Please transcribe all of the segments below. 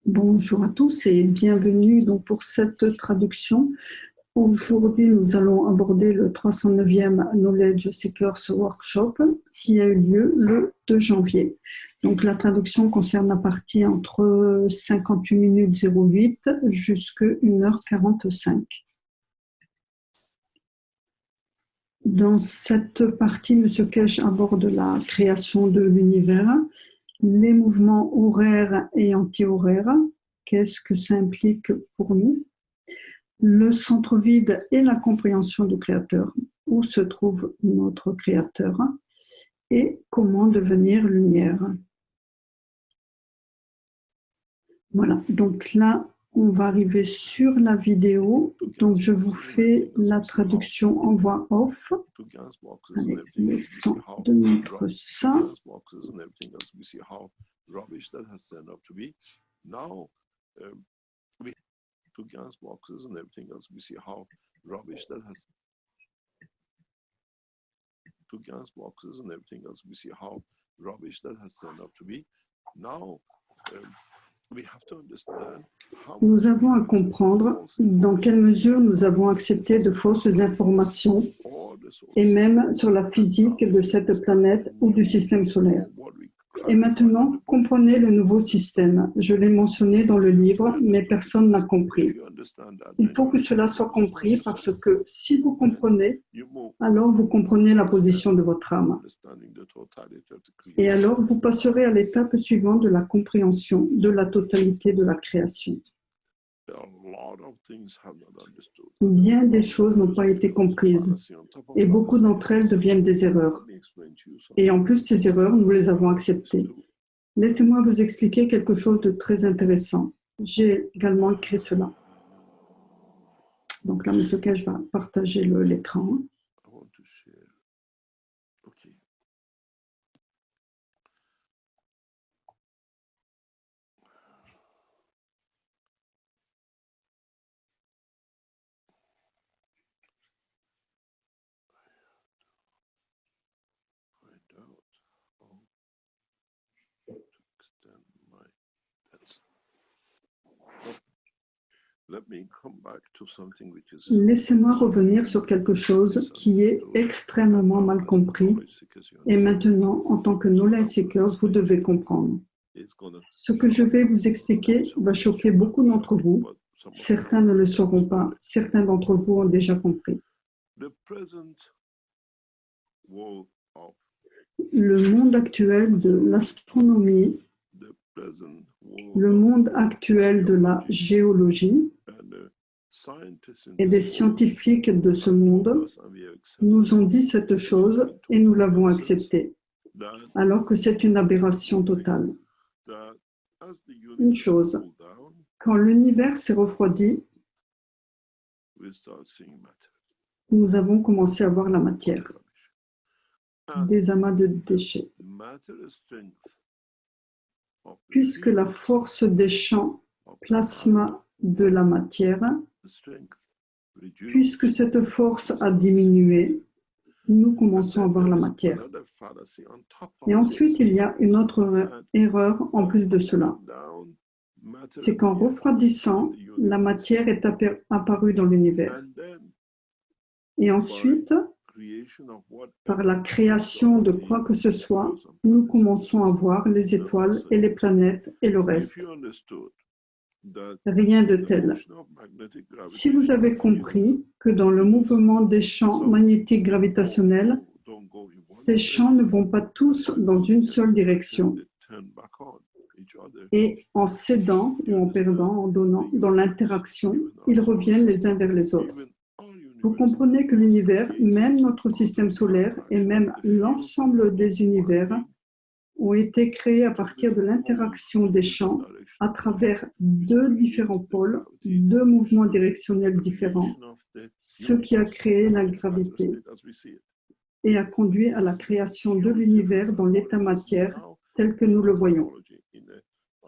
Bonjour à tous et bienvenue donc pour cette traduction. Aujourd'hui, nous allons aborder le 309e Knowledge Seekers Workshop qui a eu lieu le 2 janvier. Donc la traduction concerne la partie entre 58 minutes 08 jusqu'à 1h45. Dans cette partie, M. Kesh aborde la création de l'univers, les mouvements horaires et anti-horaires, qu'est-ce que ça implique pour nous, le centre vide et la compréhension du Créateur, où se trouve notre Créateur, et comment devenir lumière. Voilà, donc là, on va arriver sur la vidéo, donc je vous fais la traduction en voix off, avec le temps de mettre ça. Nous avons à comprendre dans quelle mesure nous avons accepté de fausses informations et même sur la physique de cette planète ou du système solaire. Et maintenant, comprenez le nouveau système. Je l'ai mentionné dans le livre, mais personne n'a compris. Il faut que cela soit compris parce que si vous comprenez, alors vous comprenez la position de votre âme. Et alors vous passerez à l'étape suivante de la compréhension de la totalité de la création. Bien des choses n'ont pas été comprises et beaucoup d'entre elles deviennent des erreurs. Et en plus, ces erreurs, nous les avons acceptées. Laissez-moi vous expliquer quelque chose de très intéressant. J'ai également écrit cela. Donc là, M. Kesh va partager l'écran. Laissez-moi revenir sur quelque chose qui est extrêmement mal compris et maintenant, en tant que Knowledge Seekers, vous devez comprendre. Ce que je vais vous expliquer va choquer beaucoup d'entre vous. Certains ne le sauront pas, certains d'entre vous ont déjà compris. Le monde actuel de l'astronomie, le monde actuel de la géologie et des scientifiques de ce monde nous ont dit cette chose et nous l'avons acceptée, alors que c'est une aberration totale. Une chose, quand l'univers s'est refroidi, nous avons commencé à voir la matière, des amas de déchets. Puisque la force des champs plasma de la matière, puisque cette force a diminué, nous commençons à voir la matière. Et ensuite, il y a une autre erreur en plus de cela. C'est qu'en refroidissant, la matière est apparue dans l'univers. Et ensuite, par la création de quoi que ce soit, nous commençons à voir les étoiles et les planètes et le reste. Rien de tel. Si vous avez compris que dans le mouvement des champs magnétiques gravitationnels, ces champs ne vont pas tous dans une seule direction. Et en cédant ou en perdant, en donnant, dans l'interaction, ils reviennent les uns vers les autres. Vous comprenez que l'univers, même notre système solaire et même l'ensemble des univers ont été créés à partir de l'interaction des champs à travers deux différents pôles, deux mouvements directionnels différents, ce qui a créé la gravité et a conduit à la création de l'univers dans l'état matière tel que nous le voyons.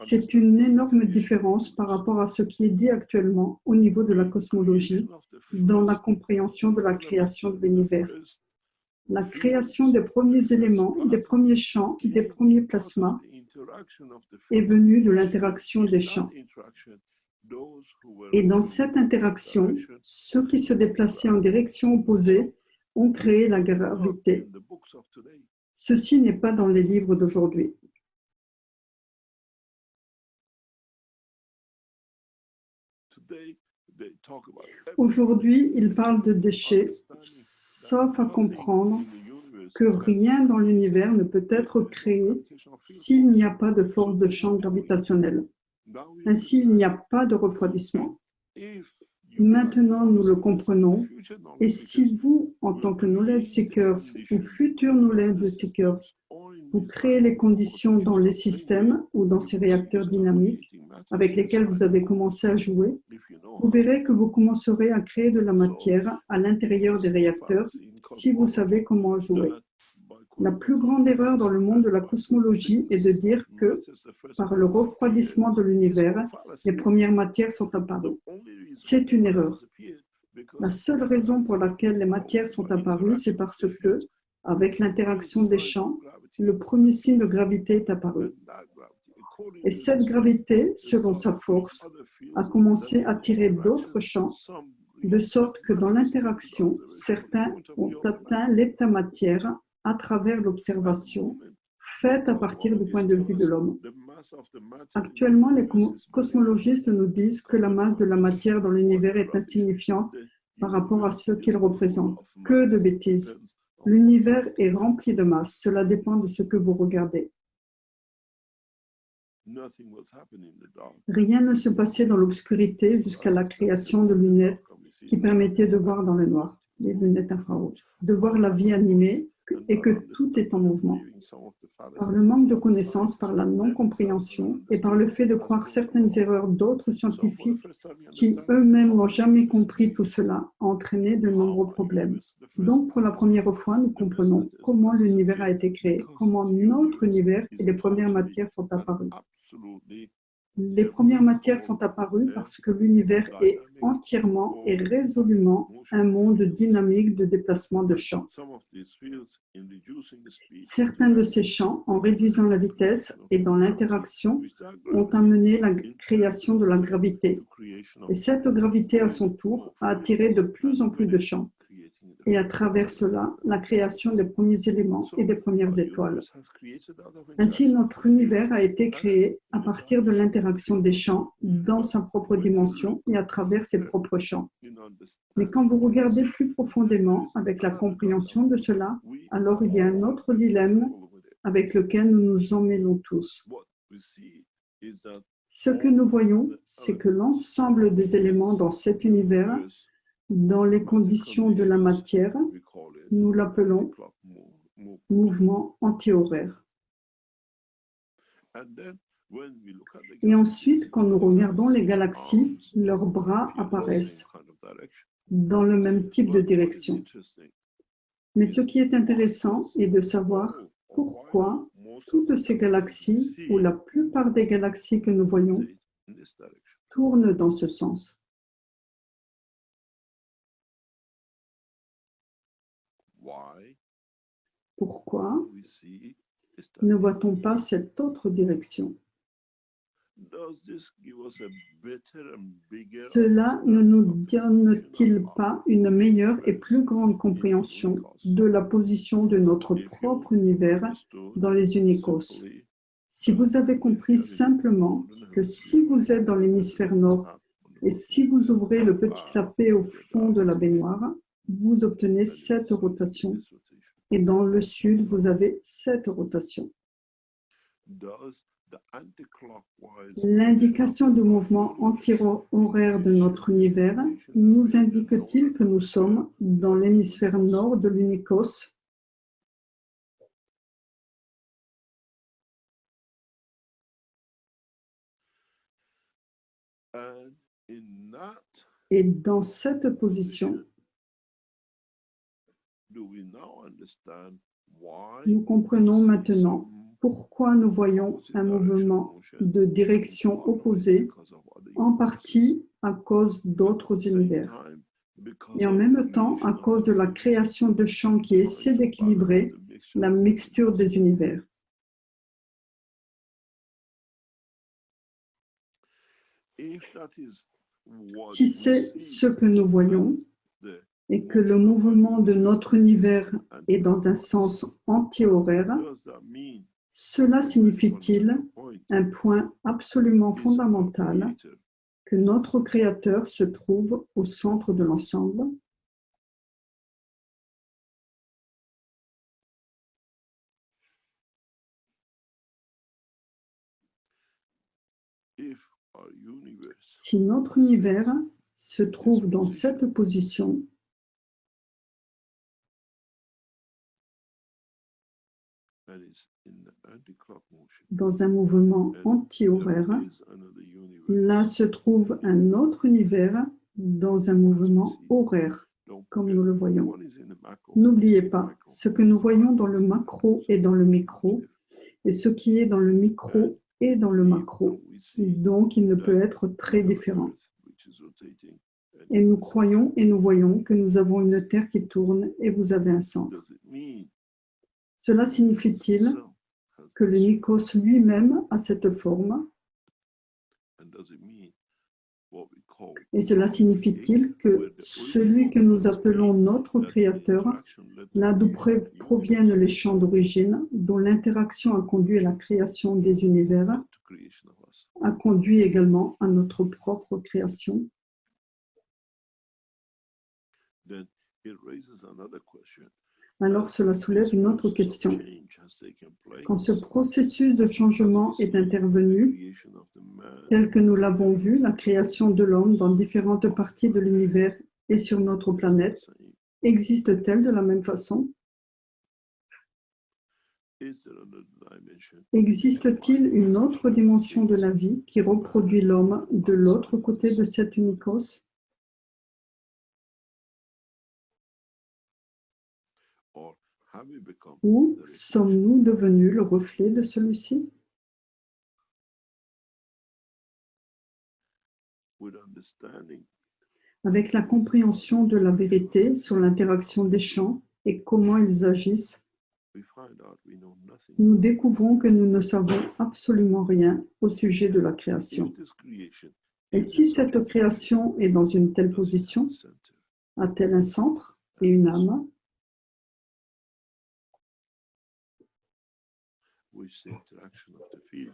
C'est une énorme différence par rapport à ce qui est dit actuellement au niveau de la cosmologie dans la compréhension de la création de l'univers. La création des premiers éléments, des premiers champs, des premiers plasmas est venue de l'interaction des champs. Et dans cette interaction, ceux qui se déplaçaient en direction opposée ont créé la gravité. Ceci n'est pas dans les livres d'aujourd'hui. Aujourd'hui, ils parlent de déchets, sauf à comprendre que rien dans l'univers ne peut être créé s'il n'y a pas de force de champ gravitationnel. Ainsi, il n'y a pas de refroidissement. Maintenant, nous le comprenons. Et si vous, en tant que knowledge seekers ou futurs knowledge seekers, vous créez les conditions dans les systèmes ou dans ces réacteurs dynamiques avec lesquels vous avez commencé à jouer, vous verrez que vous commencerez à créer de la matière à l'intérieur des réacteurs si vous savez comment jouer. La plus grande erreur dans le monde de la cosmologie est de dire que, par le refroidissement de l'univers, les premières matières sont apparues. C'est une erreur. La seule raison pour laquelle les matières sont apparues, c'est parce que, avec l'interaction des champs, le premier signe de gravité est apparu. Et cette gravité, selon sa force, a commencé à attirer d'autres champs, de sorte que dans l'interaction, certains ont atteint l'état matière à travers l'observation faite à partir du point de vue de l'homme. Actuellement, les cosmologistes nous disent que la masse de la matière dans l'univers est insignifiante par rapport à ce qu'il représente. Que de bêtises! L'univers est rempli de masse. Cela dépend de ce que vous regardez. Rien ne se passait dans l'obscurité jusqu'à la création de lunettes qui permettaient de voir dans le noir, les lunettes infrarouges, de voir la vie animée et que tout est en mouvement. Par le manque de connaissances, par la non-compréhension et par le fait de croire certaines erreurs d'autres scientifiques qui eux-mêmes n'ont jamais compris tout cela, a entraîné de nombreux problèmes. Donc, pour la première fois, nous comprenons comment l'univers a été créé, comment notre univers et les premières matières sont apparues. Les premières matières sont apparues parce que l'univers est entièrement et résolument un monde dynamique de déplacement de champs. Certains de ces champs, en réduisant la vitesse et dans l'interaction, ont amené la création de la gravité. Et cette gravité, à son tour, a attiré de plus en plus de champs. Et à travers cela, la création des premiers éléments et des premières étoiles. Ainsi, notre univers a été créé à partir de l'interaction des champs dans sa propre dimension et à travers ses propres champs. Mais quand vous regardez plus profondément avec la compréhension de cela, alors il y a un autre dilemme avec lequel nous nous emmêlons tous. Ce que nous voyons, c'est que l'ensemble des éléments dans cet univers, dans les conditions de la matière, nous l'appelons mouvement antihoraire. Et ensuite, quand nous regardons les galaxies, leurs bras apparaissent dans le même type de direction. Mais ce qui est intéressant est de savoir pourquoi toutes ces galaxies, ou la plupart des galaxies que nous voyons, tournent dans ce sens. Pourquoi ne voit-on pas cette autre direction? Cela ne nous donne-t-il pas une meilleure et plus grande compréhension de la position de notre propre univers dans les unicos? Si vous avez compris simplement que si vous êtes dans l'hémisphère nord et si vous ouvrez le petit clapet au fond de la baignoire, vous obtenez cette rotation. Et dans le sud, vous avez cette rotation. L'indication du mouvement anti-horaire de notre univers nous indique-t-il que nous sommes dans l'hémisphère nord de l'unicos? Et dans cette position, nous comprenons maintenant pourquoi nous voyons un mouvement de direction opposée, en partie à cause d'autres univers. Et en même temps, à cause de la création de champs qui essaient d'équilibrer la mixture des univers. Si c'est ce que nous voyons, et que le mouvement de notre univers est dans un sens anti-horaire, cela signifie-t-il un point absolument fondamental que notre Créateur se trouve au centre de l'ensemble? Si notre univers se trouve dans cette position, dans un mouvement anti-horaire, là se trouve un autre univers dans un mouvement horaire, comme nous le voyons. N'oubliez pas, ce que nous voyons dans le macro est dans le micro, et ce qui est dans le micro est dans le macro. Donc, il ne peut être très différent. Et nous croyons et nous voyons que nous avons une Terre qui tourne et vous avez un centre. Cela signifie-t-il que le Nikos lui-même a cette forme? Et cela signifie-t-il que celui que nous appelons notre Créateur, là d'où proviennent les champs d'origine, dont l'interaction a conduit à la création des univers, a conduit également à notre propre création? Alors cela soulève une autre question. Quand ce processus de changement est intervenu, tel que nous l'avons vu, la création de l'homme dans différentes parties de l'univers et sur notre planète, existe-t-elle de la même façon? Existe-t-il une autre dimension de la vie qui reproduit l'homme de l'autre côté de cet unicos? Ou sommes-nous devenus le reflet de celui-ci? Avec la compréhension de la vérité sur l'interaction des champs et comment ils agissent, nous découvrons que nous ne savons absolument rien au sujet de la création. Et si cette création est dans une telle position, a-t-elle un centre et une âme?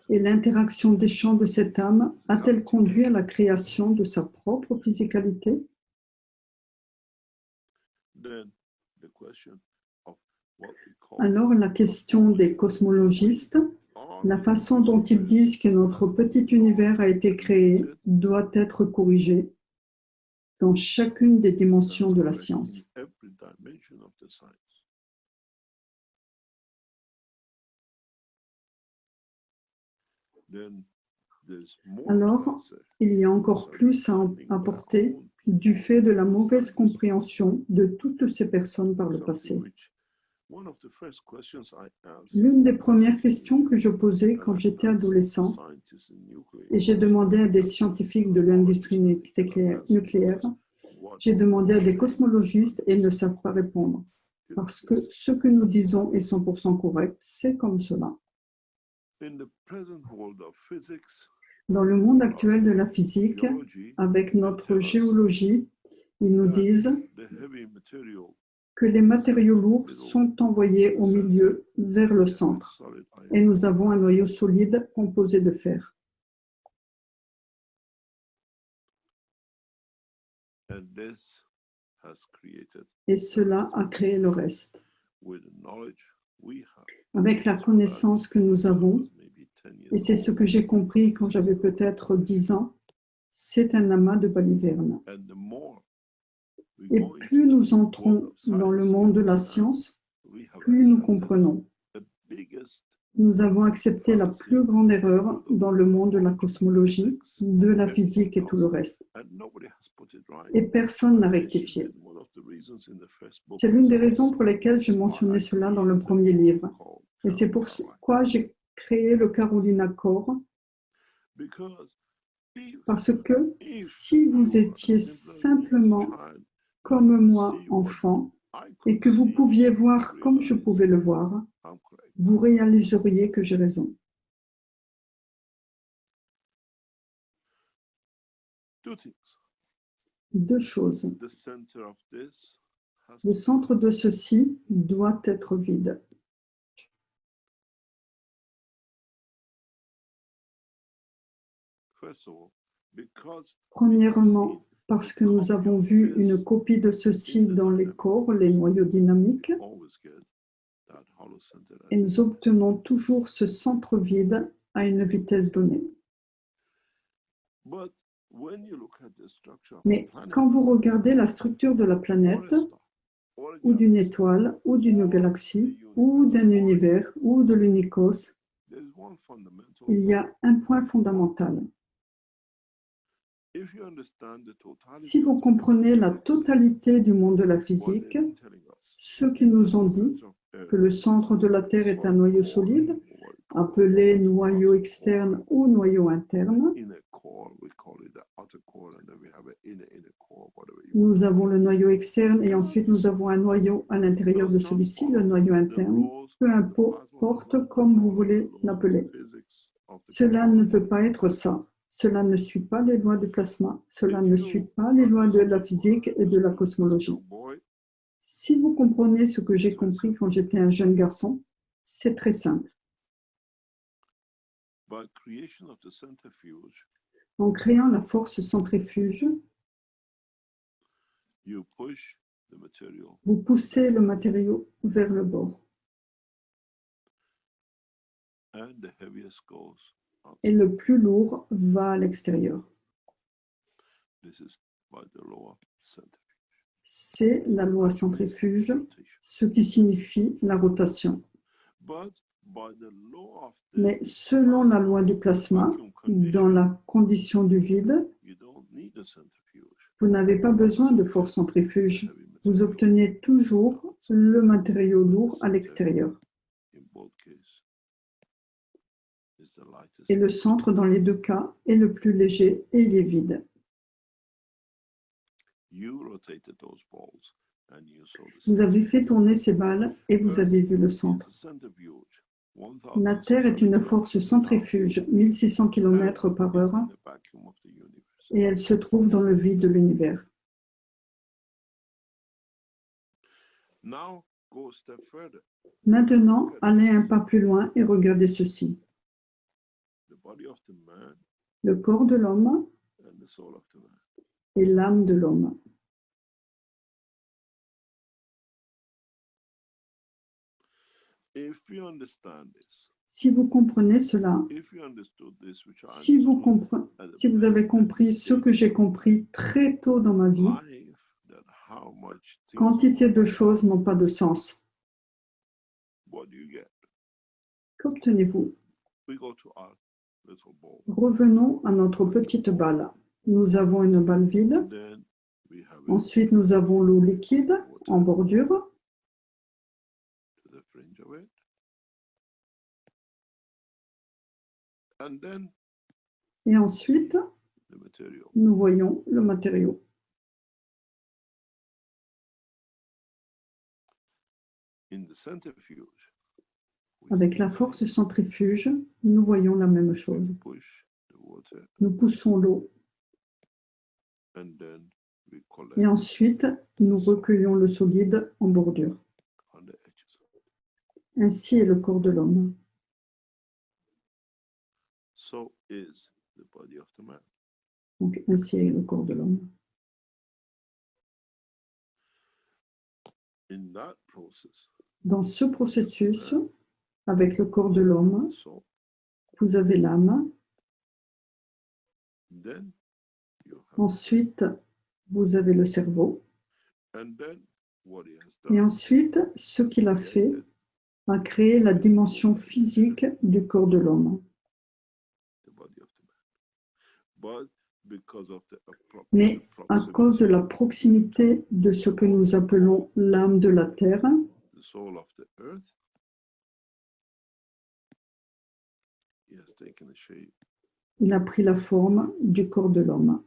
Et l'interaction des champs de cette âme a-t-elle conduit à la création de sa propre physicalité? Alors la question des cosmologistes, la façon dont ils disent que notre petit univers a été créé doit être corrigée dans chacune des dimensions de la science. Alors, il y a encore plus à apporter du fait de la mauvaise compréhension de toutes ces personnes par le passé. L'une des premières questions que je posais quand j'étais adolescent, et j'ai demandé à des scientifiques de l'industrie nucléaire, j'ai demandé à des cosmologistes et ils ne savent pas répondre. Parce que ce que nous disons est 100% correct, c'est comme cela. Dans le monde actuel de la physique, avec notre géologie, ils nous disent que les matériaux lourds sont envoyés au milieu, vers le centre, et nous avons un noyau solide composé de fer. Et cela a créé le reste. Avec la connaissance que nous avons, et c'est ce que j'ai compris quand j'avais peut-être 10 ans, c'est un amas de balivernes. Et plus nous entrons dans le monde de la science, plus nous comprenons. Nous avons accepté la plus grande erreur dans le monde de la cosmologie, de la physique et tout le reste. Et personne n'a rectifié. C'est l'une des raisons pour lesquelles je mentionnais cela dans le premier livre. Et c'est pourquoi j'ai créé le Carolina Core. Parce que si vous étiez simplement comme moi enfant et que vous pouviez voir comme je pouvais le voir, vous réaliseriez que j'ai raison. Deux choses. Le centre de ceci doit être vide. Premièrement, parce que nous avons vu une copie de ceci dans les corps, les noyaux dynamiques, et nous obtenons toujours ce centre vide à une vitesse donnée. Mais quand vous regardez la structure de la planète, ou d'une étoile, ou d'une galaxie, ou d'un univers, ou de l'unicos, il y a un point fondamental. Si vous comprenez la totalité du monde de la physique, ceux qui nous ont dit que le centre de la Terre est un noyau solide, appelé noyau externe ou noyau interne, nous avons le noyau externe et ensuite nous avons un noyau à l'intérieur de celui-ci, le noyau interne, peu importe comme vous voulez l'appeler. Cela ne peut pas être ça. Cela ne suit pas les lois du plasma. Cela ne suit pas les lois de la physique et de la cosmologie. Si vous comprenez ce que j'ai compris quand j'étais un jeune garçon, c'est très simple. En créant la force centrifuge, vous poussez le matériau vers le bord. Et le plus lourd va à l'extérieur. C'est la loi centrifuge, ce qui signifie la rotation. Mais selon la loi du plasma, dans la condition du vide, vous n'avez pas besoin de force centrifuge. Vous obtenez toujours le matériau lourd à l'extérieur. Et le centre, dans les deux cas, est le plus léger et il est vide. Vous avez fait tourner ces balles et vous avez vu le centre. La Terre est une force centrifuge, 1600 km/h, et elle se trouve dans le vide de l'univers. Maintenant, allez un pas plus loin et regardez ceci. Le corps de l'homme et l'âme de l'homme. Si vous comprenez cela, si vous avez compris ce que j'ai compris très tôt dans ma vie, quantité de choses n'ont pas de sens. Qu'obtenez-vous? Revenons à notre petite balle. Nous avons une balle vide. Ensuite, nous avons l'eau liquide en bordure. Et ensuite, nous voyons le matériau. Avec la force centrifuge, nous voyons la même chose. Nous poussons l'eau. Et ensuite, nous recueillons le solide en bordure. Ainsi est le corps de l'homme. Donc, ainsi est le corps de l'homme. Dans ce processus, avec le corps de l'homme, vous avez l'âme. Ensuite, vous avez le cerveau. Et ensuite, ce qu'il a fait a créé la dimension physique du corps de l'homme. Mais à cause de la proximité de ce que nous appelons l'âme de la Terre, il a pris la forme du corps de l'homme.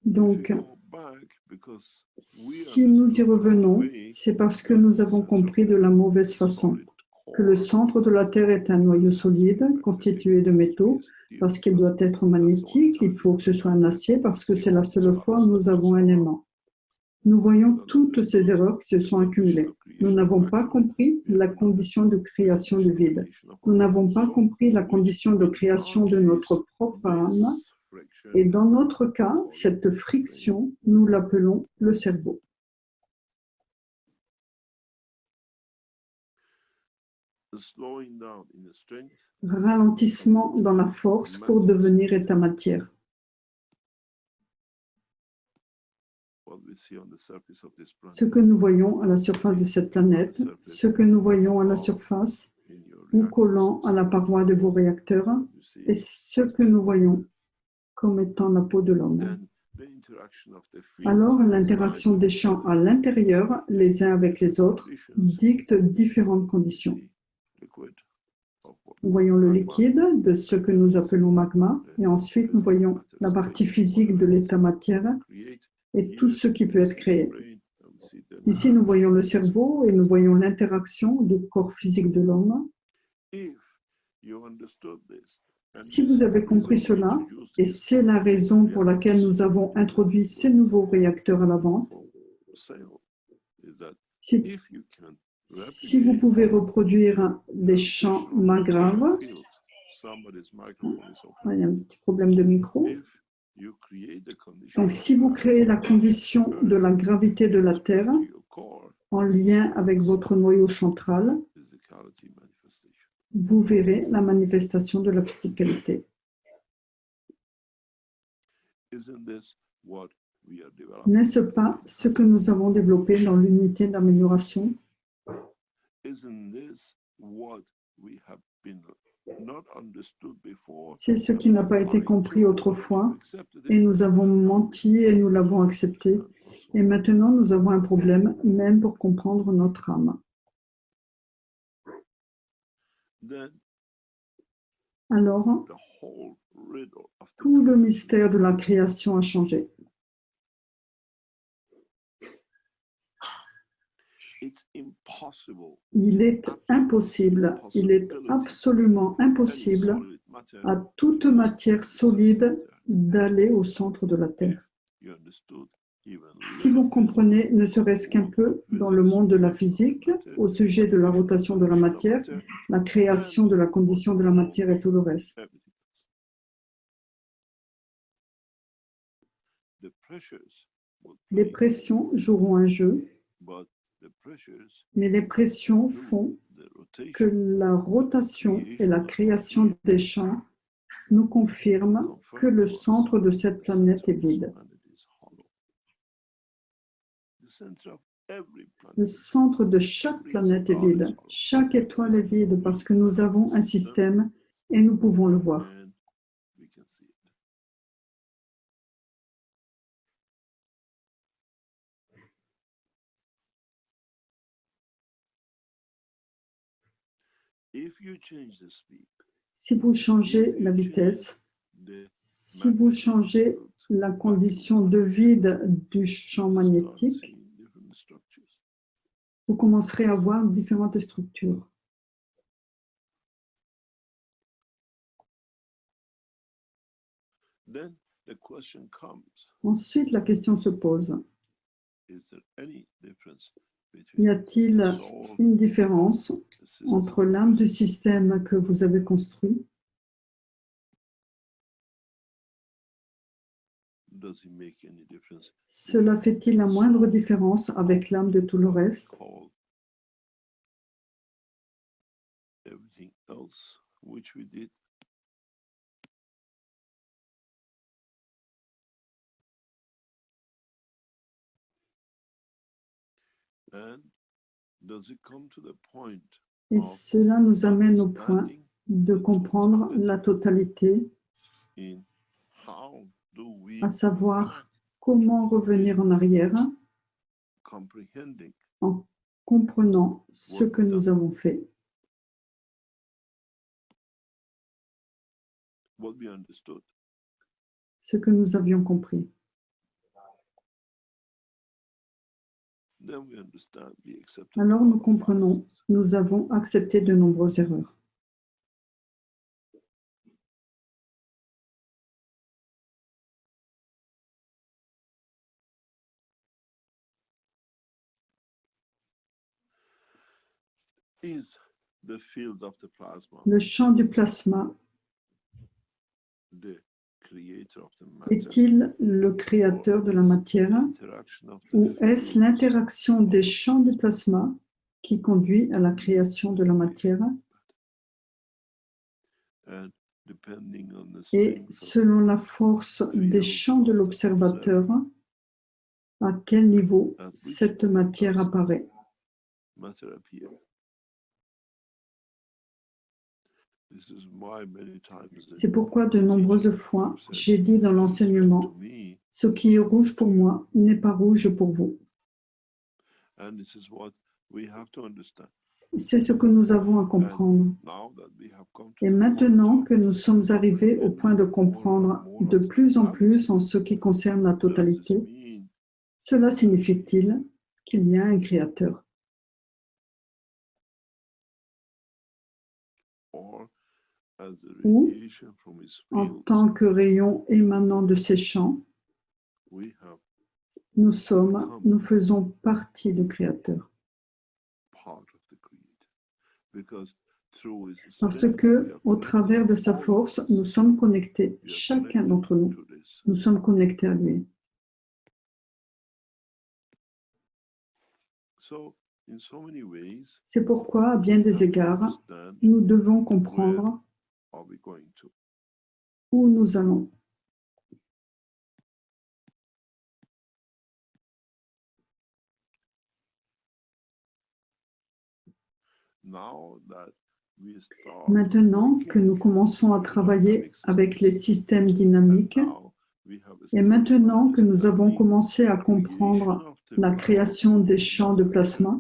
Donc, si nous y revenons, c'est parce que nous avons compris de la mauvaise façon que le centre de la Terre est un noyau solide constitué de métaux. Parce qu'il doit être magnétique, il faut que ce soit un acier parce que c'est la seule fois où nous avons un aimant. Nous voyons toutes ces erreurs qui se sont accumulées. Nous n'avons pas compris la condition de création du vide. Nous n'avons pas compris la condition de création de notre propre âme. Et dans notre cas, cette friction, nous l'appelons le cerveau. Ralentissement dans la force pour devenir état-matière. Ce que nous voyons à la surface de cette planète, ce que nous voyons à la surface ou collant à la paroi de vos réacteurs, et ce que nous voyons comme étant la peau de l'homme. Alors, l'interaction des champs à l'intérieur, les uns avec les autres, dicte différentes conditions. Nous voyons le liquide de ce que nous appelons magma, et ensuite nous voyons la partie physique de l'état matière et tout ce qui peut être créé. Ici, nous voyons le cerveau et nous voyons l'interaction du corps physique de l'homme. Si vous avez compris cela, et c'est la raison pour laquelle nous avons introduit ces nouveaux réacteurs à la vente, si vous pouvez reproduire des champs magravs, il y a un petit problème de micro. Donc, si vous créez la condition de la gravité de la Terre en lien avec votre noyau central, vous verrez la manifestation de la physicalité. N'est-ce pas ce que nous avons développé dans l'unité d'amélioration? C'est ce qui n'a pas été compris autrefois, et nous avons menti et nous l'avons accepté. Et maintenant, nous avons un problème, même pour comprendre notre âme. Alors, tout le mystère de la création a changé. Il est impossible, il est absolument impossible à toute matière solide d'aller au centre de la Terre. Si vous comprenez ne serait-ce qu'un peu dans le monde de la physique, au sujet de la rotation de la matière, la création de la condition de la matière et tout le reste. Les pressions joueront un jeu, mais les pressions font que la rotation et la création des champs nous confirment que le centre de cette planète est vide. Le centre de chaque planète est vide. Chaque étoile est vide parce que nous avons un système et nous pouvons le voir. Si vous changez la vitesse, si vous changez la condition de vide du champ magnétique, vous commencerez à voir différentes structures. Ensuite, la question se pose. Y a-t-il une différence entre l'âme du système que vous avez construit ? Cela fait-il la moindre différence avec l'âme de tout le reste? Et cela nous amène au point de comprendre la totalité, à savoir comment revenir en arrière en comprenant ce que nous avons fait. ce que nous avions compris. Alors nous comprenons, nous avons accepté de nombreuses erreurs. Le champ du plasma est-il le créateur de la matière ou est-ce l'interaction des champs du plasma qui conduit à la création de la matière? Et selon la force des champs de l'observateur, à quel niveau cette matière apparaît? C'est pourquoi de nombreuses fois, j'ai dit dans l'enseignement, ce qui est rouge pour moi n'est pas rouge pour vous. C'est ce que nous avons à comprendre. Et maintenant que nous sommes arrivés au point de comprendre de plus en plus en ce qui concerne la totalité, cela signifie-t-il qu'il y a un créateur? Ou, en tant que rayon émanant de ces champs, nous faisons partie du Créateur. Parce que, au travers de sa force, nous sommes connectés, chacun d'entre nous. Nous sommes connectés à lui. C'est pourquoi, à bien des égards, nous devons comprendre où nous allons. Maintenant que nous commençons à travailler avec les systèmes dynamiques, et maintenant que nous avons commencé à comprendre la création des champs de plasma,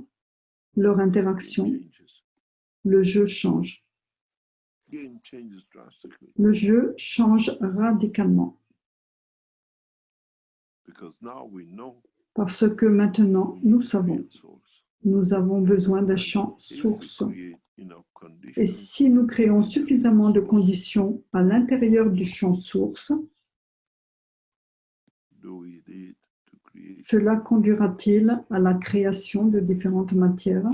leur interaction, le jeu change. Le jeu change radicalement. Parce que maintenant, nous savons, nous avons besoin d'un champ source. Et si nous créons suffisamment de conditions à l'intérieur du champ source, cela conduira-t-il à la création de différentes matières?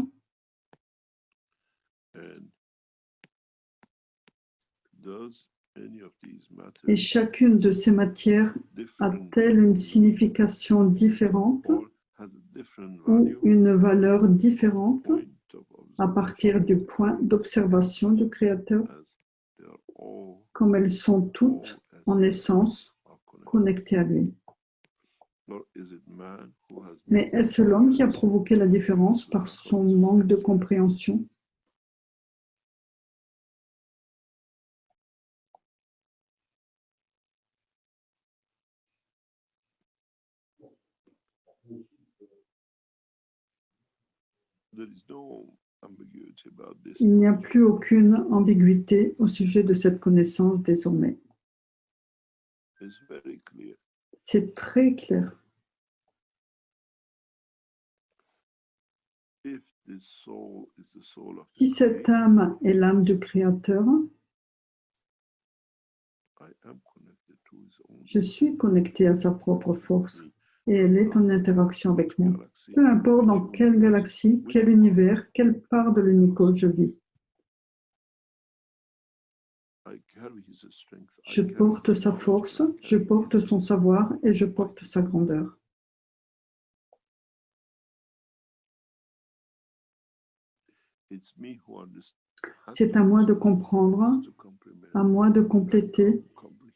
Et chacune de ces matières a-t-elle une signification différente ou une valeur différente à partir du point d'observation du Créateur, comme elles sont toutes, en essence, connectées à lui? Mais est-ce l'homme qui a provoqué la différence par son manque de compréhension? Il n'y a plus aucune ambiguïté au sujet de cette connaissance désormais. C'est très clair. Si cette âme est l'âme du Créateur, je suis connecté à sa propre force et elle est en interaction avec moi. Peu importe dans quelle galaxie, quel univers, quelle part de l'unicode je vis. Je porte sa force, je porte son savoir et je porte sa grandeur. C'est à moi de comprendre, à moi de compléter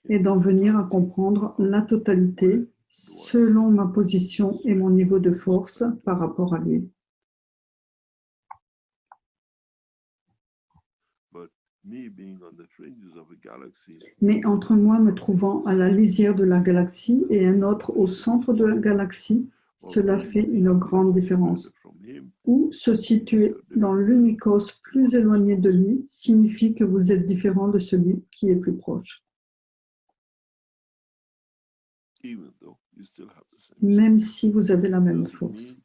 et d'en venir à comprendre la totalité selon ma position et mon niveau de force par rapport à lui. Mais entre moi me trouvant à la lisière de la galaxie et un autre au centre de la galaxie, cela fait une grande différence. Ou se situer dans l'unicos plus éloigné de lui signifie que vous êtes différent de celui qui est plus proche. même si vous avez la même force.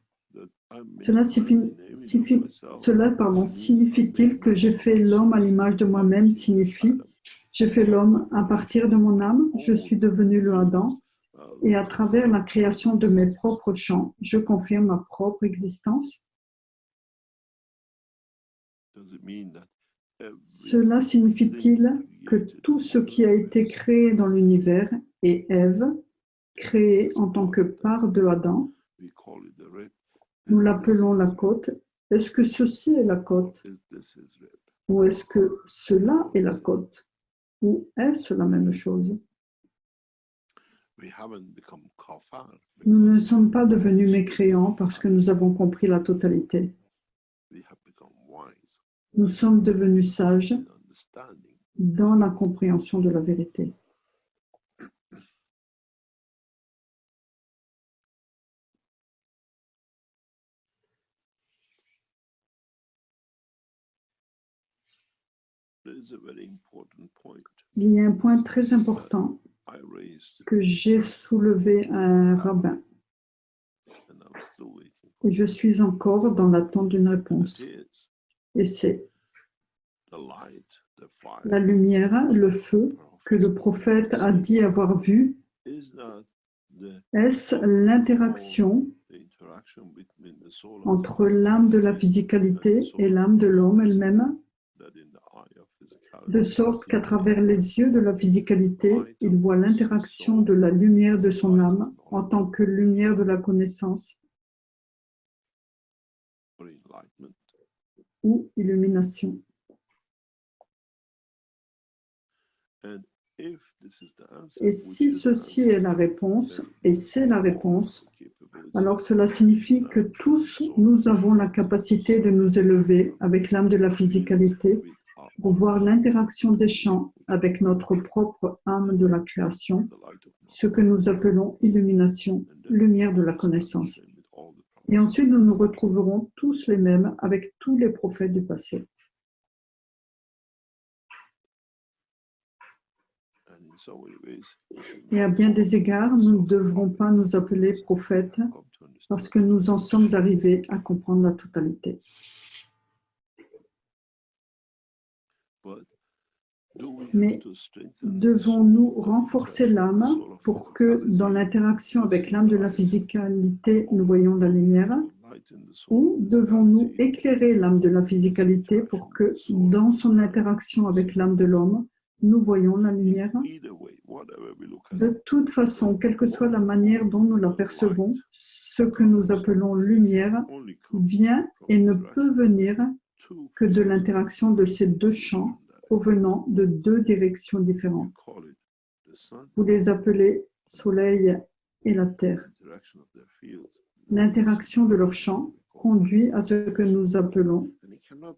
Signifie-t-il que j'ai fait l'homme à l'image de moi-même? Signifie, j'ai fait l'homme à partir de mon âme, je suis devenu le Adam, et à travers la création de mes propres champs, je confirme ma propre existence? Cela signifie-t-il que tout ce qui a été créé dans l'univers est Ève, créé en tant que part de Adam? Nous l'appelons la côte. Est-ce que ceci est la côte? Ou est-ce que cela est la côte? Ou est-ce la même chose? Nous ne sommes pas devenus mécréants parce que nous avons compris la totalité. Nous sommes devenus sages dans la compréhension de la vérité. Il y a un point très important que j'ai soulevé à un rabbin. Et je suis encore dans l'attente d'une réponse. Et c'est la lumière, le feu que le prophète a dit avoir vu. Est-ce l'interaction entre l'âme de la physicalité et l'âme de l'homme elle-même, de sorte qu'à travers les yeux de la physicalité, il voit l'interaction de la lumière de son âme en tant que lumière de la connaissance ou illumination. Et si ceci est la réponse, et c'est la réponse, alors cela signifie que tous nous avons la capacité de nous élever avec l'âme de la physicalité pour voir l'interaction des champs avec notre propre âme de la création, ce que nous appelons illumination, lumière de la connaissance. Et ensuite, nous nous retrouverons tous les mêmes avec tous les prophètes du passé. Et à bien des égards, nous ne devrons pas nous appeler prophètes parce que nous en sommes arrivés à comprendre la totalité. Mais devons-nous renforcer l'âme pour que dans l'interaction avec l'âme de la physicalité, nous voyons la lumière? Ou devons-nous éclairer l'âme de la physicalité pour que dans son interaction avec l'âme de l'homme, nous voyons la lumière? De toute façon, quelle que soit la manière dont nous l'apercevons, ce que nous appelons lumière vient et ne peut venir que de l'interaction de ces deux champs provenant de deux directions différentes. Vous les appelez soleil et la terre. L'interaction de leurs champs conduit à ce que nous appelons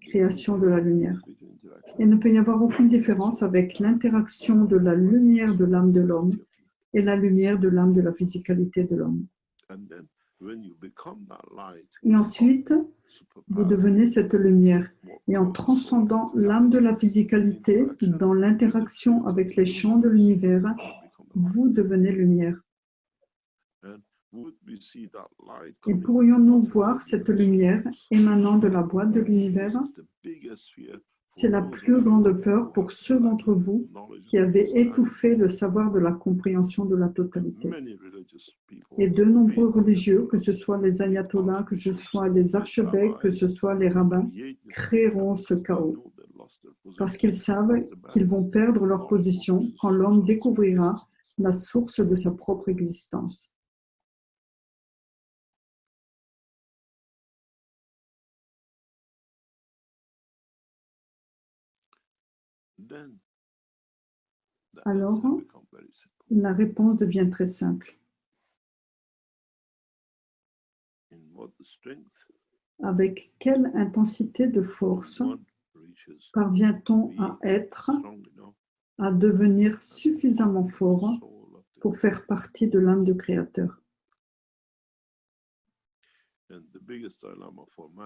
création de la lumière. Il ne peut y avoir aucune différence avec l'interaction de la lumière de l'âme de l'homme et la lumière de l'âme de la physicalité de l'homme. Et ensuite, vous devenez cette lumière. Et en transcendant l'âme de la physicalité dans l'interaction avec les champs de l'univers, vous devenez lumière. Et pourrions-nous voir cette lumière émanant de la boîte de l'univers? C'est la plus grande peur pour ceux d'entre vous qui avaient étouffé le savoir de la compréhension de la totalité. Et de nombreux religieux, que ce soit les ayatollahs, que ce soit les archevêques, que ce soit les rabbins, créeront ce chaos parce qu'ils savent qu'ils vont perdre leur position quand l'homme découvrira la source de sa propre existence. Alors, la réponse devient très simple. Avec quelle intensité de force parvient-on à être, à devenir suffisamment fort pour faire partie de l'âme du Créateur?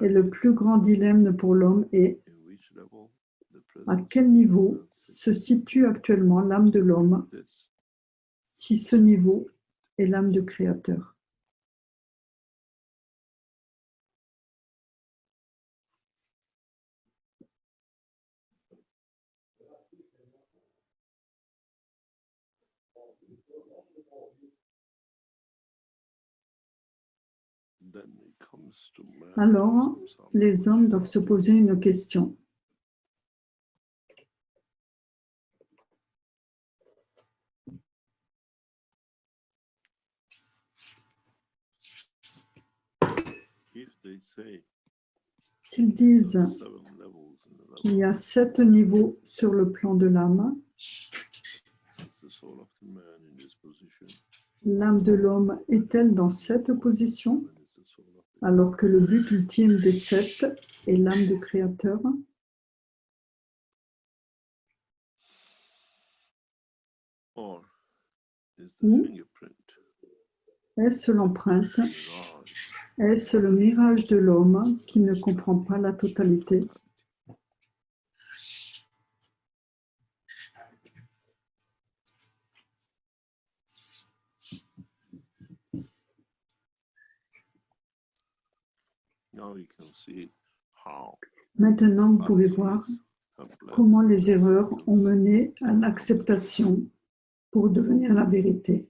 Et le plus grand dilemme pour l'homme est à quel niveau se situe actuellement l'âme de l'homme? Si ce niveau et l'âme du Créateur. Alors, les hommes doivent se poser une question. S'ils disent qu'il y a 7 niveaux sur le plan de l'âme, l'âme de l'homme est-elle dans cette position, alors que le but ultime des 7 est l'âme du Créateur? Ou est-ce l'empreinte? Est-ce le mirage de l'homme qui ne comprend pas la totalité? Maintenant, vous pouvez voir comment les erreurs ont mené à l'acceptation pour devenir la vérité.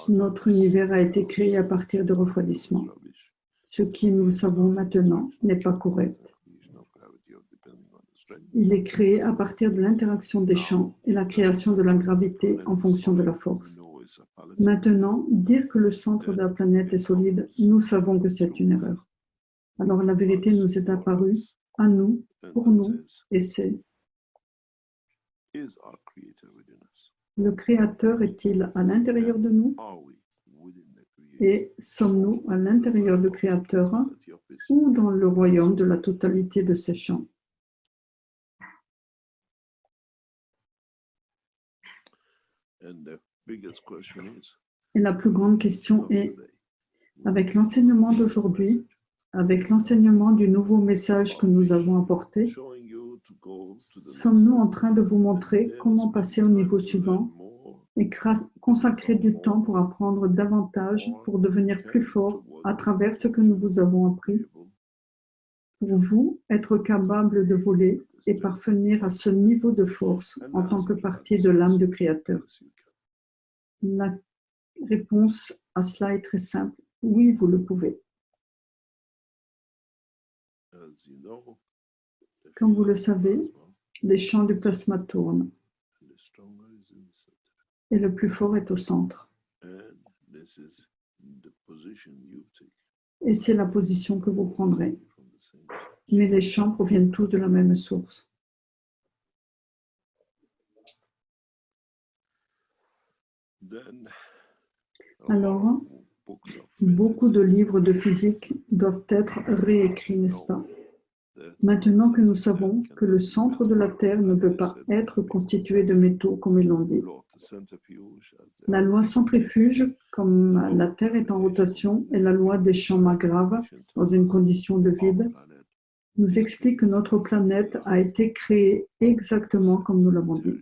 Notre univers a été créé à partir de refroidissement. Ce que nous savons maintenant n'est pas correct. Il est créé à partir de l'interaction des champs et la création de la gravité en fonction de la force. Maintenant, dire que le centre de la planète est solide, nous savons que c'est une erreur. Alors la vérité nous est apparue, à nous, pour nous, et c'est: le Créateur est-il à l'intérieur de nous? Et sommes-nous à l'intérieur du Créateur ou dans le royaume de la totalité de ces champs? Et la plus grande question est, avec l'enseignement d'aujourd'hui, avec l'enseignement du nouveau message que nous avons apporté, sommes-nous en train de vous montrer comment passer au niveau suivant et consacrer du temps pour apprendre davantage, pour devenir plus fort à travers ce que nous vous avons appris, pour vous être capable de voler et parvenir à ce niveau de force en tant que partie de l'âme du Créateur? La réponse à cela est très simple. Oui, vous le pouvez. Comme vous le savez, les champs du plasma tournent et le plus fort est au centre. Et c'est la position que vous prendrez. Mais les champs proviennent tous de la même source. Alors, beaucoup de livres de physique doivent être réécrits, n'est-ce pas? Maintenant que nous savons que le centre de la Terre ne peut pas être constitué de métaux, comme ils l'ont dit. La loi centrifuge, comme la Terre est en rotation, et la loi des champs magravs dans une condition de vide, nous explique que notre planète a été créée exactement comme nous l'avons dit.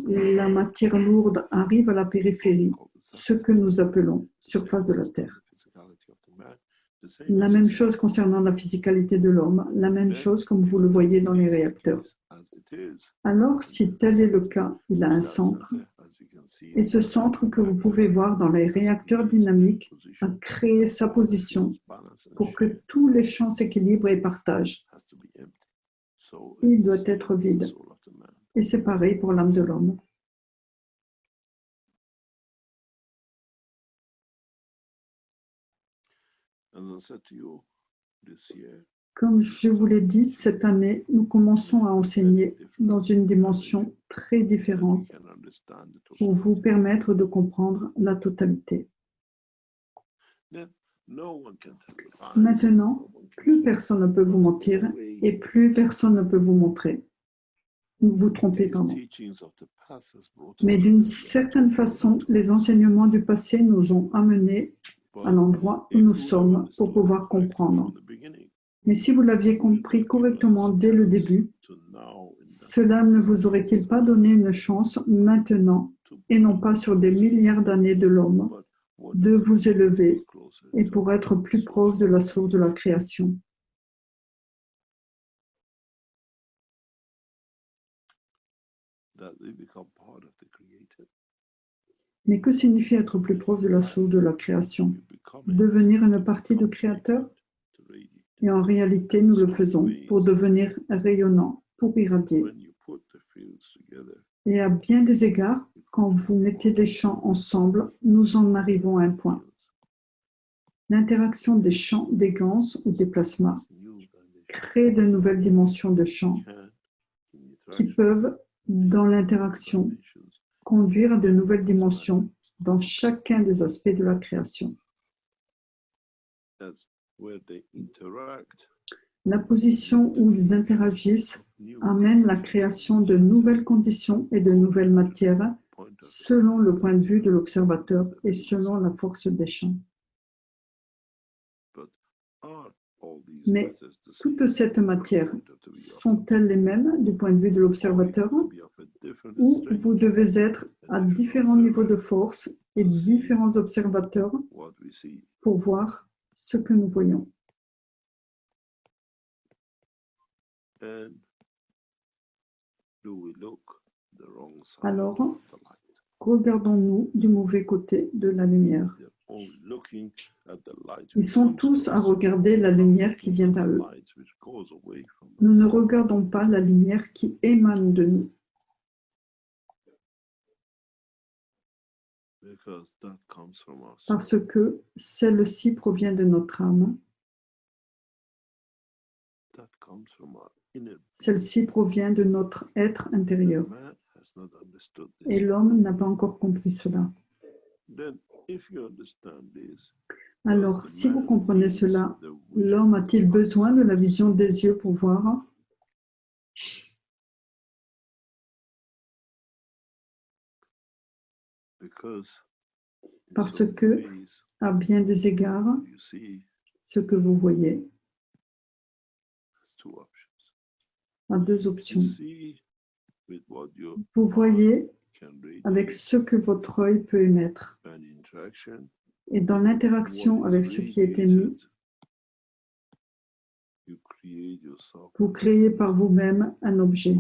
La matière lourde arrive à la périphérie, ce que nous appelons surface de la Terre. La même chose concernant la physicalité de l'homme, la même chose comme vous le voyez dans les réacteurs. Alors, si tel est le cas, il a un centre. Et ce centre que vous pouvez voir dans les réacteurs dynamiques a créé sa position pour que tous les champs s'équilibrent et partagent. Il doit être vide. Et c'est pareil pour l'âme de l'homme. Comme je vous l'ai dit, cette année, nous commençons à enseigner dans une dimension très différente pour vous permettre de comprendre la totalité. Maintenant, plus personne ne peut vous mentir et plus personne ne peut vous montrer. Vous trompez, pardon. Mais d'une certaine façon, les enseignements du passé nous ont amenés à l'endroit où nous sommes pour pouvoir comprendre. Mais si vous l'aviez compris correctement dès le début, Cela ne vous aurait-il pas donné une chance maintenant, et non pas sur des milliards d'années de l'homme, de vous élever et pour être plus proche de la source de la création? Mais que signifie être plus proche de la source de la création? Devenir une partie du Créateur? Et en réalité, nous le faisons pour devenir rayonnant, pour irradier. Et à bien des égards, quand vous mettez des champs ensemble, nous en arrivons à un point. L'interaction des champs, des ganses ou des plasmas crée de nouvelles dimensions de champs qui peuvent, dans l'interaction, conduire à de nouvelles dimensions dans chacun des aspects de la création. La position où ils interagissent amène la création de nouvelles conditions et de nouvelles matières selon le point de vue de l'observateur et selon la force des champs. Mais toute cette matière, sont-elles les mêmes du point de vue de l'observateur, ou vous devez être à différents niveaux de force et différents observateurs pour voir ce que nous voyons? Alors, regardons-nous du mauvais côté de la lumière. Ils sont tous à regarder la lumière qui vient à eux. Nous ne regardons pas la lumière qui émane de nous. Parce que celle-ci provient de notre âme. Celle-ci provient de notre être intérieur. Et l'homme n'a pas encore compris cela. Alors, si vous comprenez cela, l'homme a-t-il besoin de la vision des yeux pour voir? Parce que, à bien des égards, ce que vous voyez a deux options. Vous voyez avec ce que votre œil peut émettre. Et dans l'interaction avec ce qui est émis, vous créez par vous-même un objet.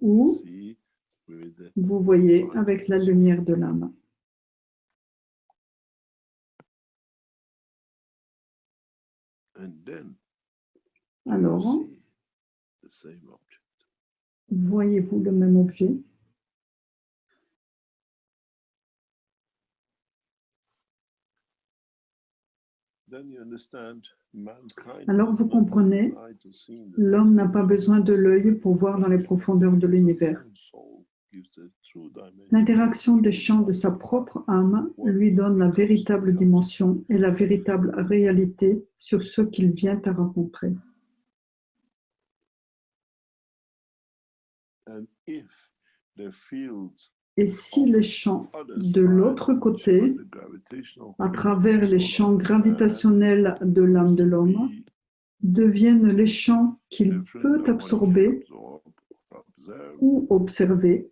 Ou vous voyez avec la lumière de l'âme. Alors, voyez-vous le même objet? Alors vous comprenez, l'homme n'a pas besoin de l'œil pour voir dans les profondeurs de l'univers. L'interaction des champs de sa propre âme lui donne la véritable dimension et la véritable réalité sur ce qu'il vient à rencontrer. Et si les champs de l'autre côté, à travers les champs gravitationnels de l'âme de l'homme, deviennent les champs qu'il peut absorber ou observer,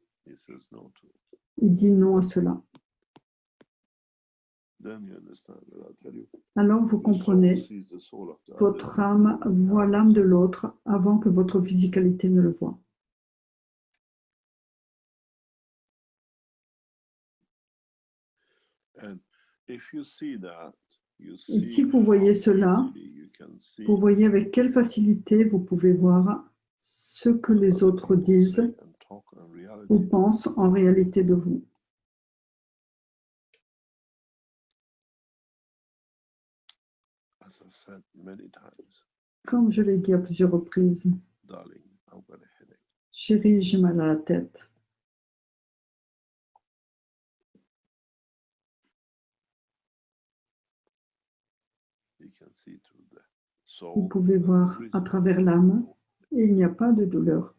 il dit non à cela. Alors vous comprenez, votre âme voit l'âme de l'autre avant que votre physicalité ne le voie. Et si vous voyez cela, vous voyez avec quelle facilité vous pouvez voir ce que les autres disent ou pensent en réalité de vous. Comme je l'ai dit à plusieurs reprises, chérie, j'ai mal à la tête. Vous pouvez voir à travers l'âme et il n'y a pas de douleur.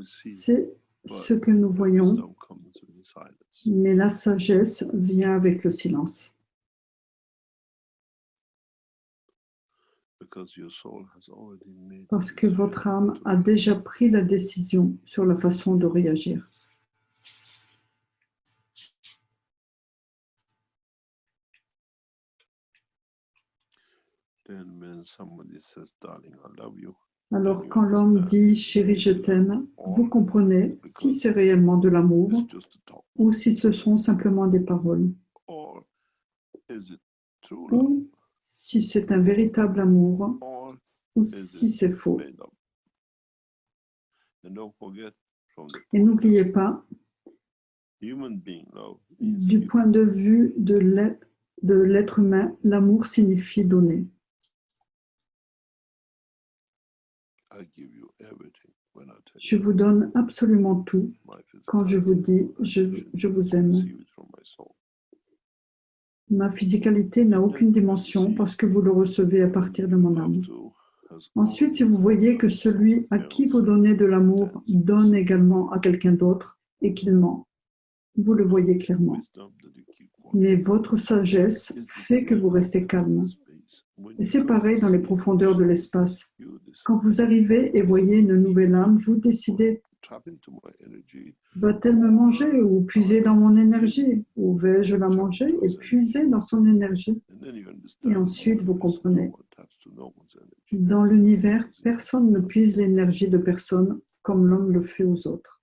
C'est ce que nous voyons, mais la sagesse vient avec le silence. Parce que votre âme a déjà pris la décision sur la façon de réagir. Alors, quand l'homme dit « chérie, je t'aime », vous comprenez si c'est réellement de l'amour ou si ce sont simplement des paroles. Ou si c'est un véritable amour ou si c'est faux. Et n'oubliez pas, du point de vue de l'être humain, l'amour signifie donner. Je vous donne absolument tout quand je vous dis je vous aime. Ma physicalité n'a aucune dimension parce que vous le recevez à partir de mon âme. Ensuite, si vous voyez que celui à qui vous donnez de l'amour donne également à quelqu'un d'autre et qu'il ment, vous le voyez clairement. Mais votre sagesse fait que vous restez calme. Et c'est pareil dans les profondeurs de l'espace. Quand vous arrivez et voyez une nouvelle âme, vous décidez, va-t-elle me manger ou puiser dans mon énergie? Ou vais-je la manger et puiser dans son énergie? Et ensuite, vous comprenez. Dans l'univers, personne ne puise l'énergie de personne comme l'homme le fait aux autres.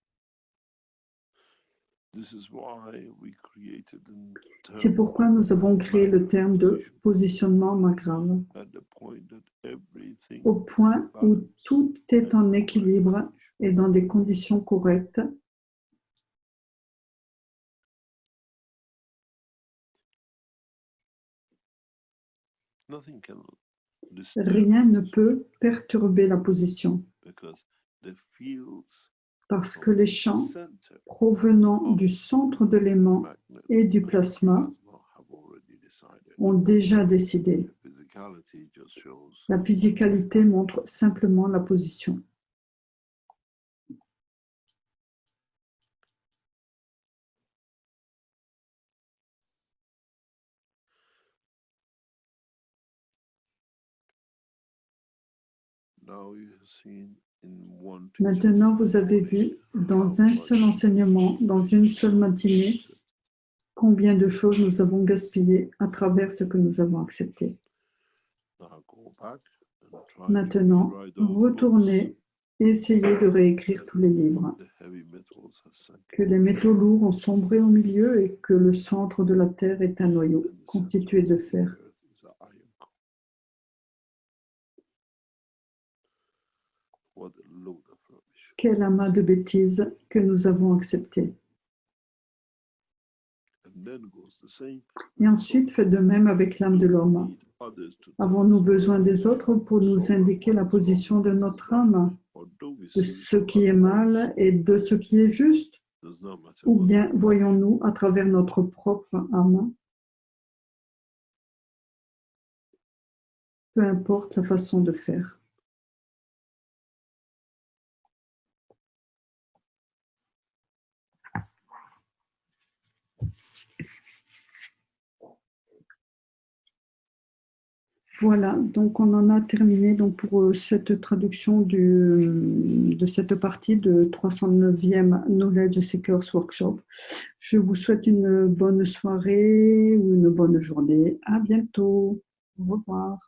C'est pourquoi nous avons créé le terme de positionnement magrave, au point où tout est en équilibre et dans des conditions correctes. Rien ne peut perturber la position parce que les champs provenant du centre de l'aimant et du plasma ont déjà décidé. La physicalité montre simplement la position. Maintenant, vous avez vu dans un seul enseignement, dans une seule matinée, combien de choses nous avons gaspillées à travers ce que nous avons accepté. Maintenant, retournez et essayez de réécrire tous les livres. Que les métaux lourds ont sombré au milieu et que le centre de la Terre est un noyau constitué de fer. Quel amas de bêtises que nous avons accepté. Et ensuite, faites de même avec l'âme de l'homme. Avons-nous besoin des autres pour nous indiquer la position de notre âme, de ce qui est mal et de ce qui est juste? Ou bien voyons-nous à travers notre propre âme? Peu importe la façon de faire. Voilà, donc on en a terminé donc pour cette traduction de cette partie de 309e Knowledge Seekers Workshop. Je vous souhaite une bonne soirée ou une bonne journée. À bientôt. Au revoir.